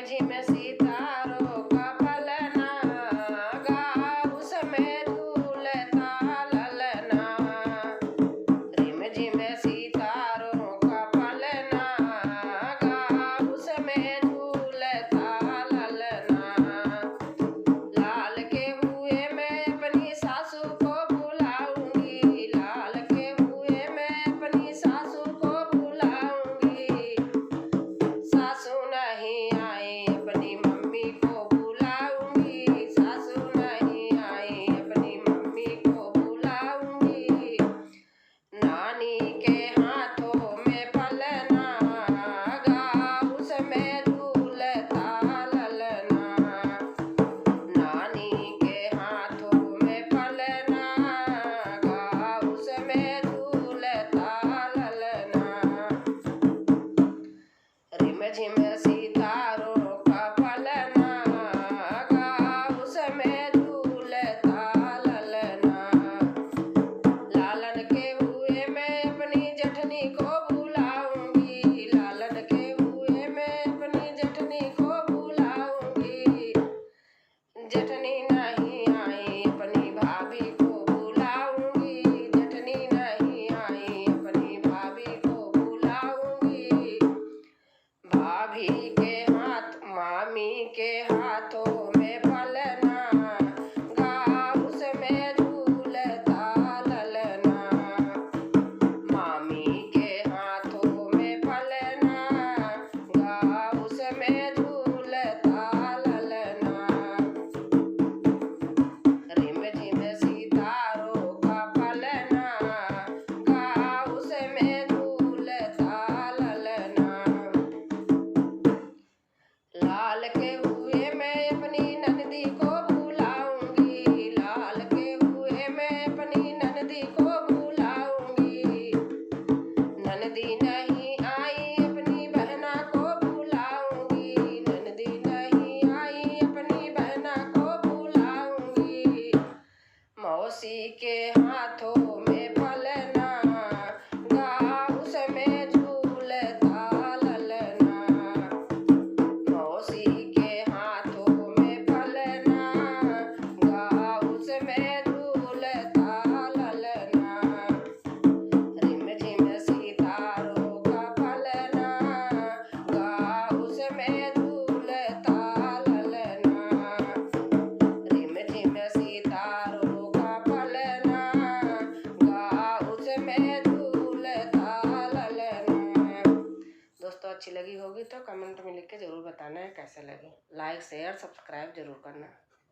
झिम सितारों का पलना, गौस में झूलता ललना। रिम झिम सितारों का पलना, गौस में झूलता ललना। लाल के हुए मैं अपनी सासू को बुलाऊंगी, लाल के हुए मैं अपनी सासू को बुलाऊंगी। सासू नहीं आई अपनी मम्मी को बुलाऊंगी, सासू नहीं आई अपनी मम्मी को बुलाऊंगी। नानी के हाथों में पलना, गौस में झूलता ललना। नानी के हाथों में पलना, गौस में झूलता ललना। रिम झिम सितारों का पलना, गौस में झूलता ललना। लालन के हुए मैं अपनी जेठनी को बुलाऊंगी, लालन के हुए मैं अपनी जेठनी को बुलाऊंगी। जेठनी नहीं आई अपनी भाभी को बुलाऊंगी, जेठनी नहीं आई अपनी भाभी को बुलाऊंगी। भाभी के हाथ मामी के हाथों में पलना, गौस में झूलता ललना। मामी के हाथों में पलना, गौस में झूलता ललना। रिम झिम सितारों का पलना, गौस में झूलता ललना। लाल के हुए मैं अपनी ननदी को बुलाऊंगी, लाल के हुए मैं अपनी ननदी को बुलाऊंगी। ननदी नहीं आई अपनी बहना को बुलाऊंगी, ननदी नहीं आई अपनी बहना को बुलाऊंगी। मौसी के हाथों में पलना, गौस में झूलता ललना। मौसी के हाथों में पलना, गौस में झूलता ललना। रिम झिम सितारों का पलना, गौस में झूलता ललना। रिम झिम सितारों का पलना, गौस में झूलता ललना। दोस्तों अच्छी लगी होगी तो कमेंट में लिख के ज़रूर बताना है कैसे लगी। लाइक शेयर सब्सक्राइब जरूर करना।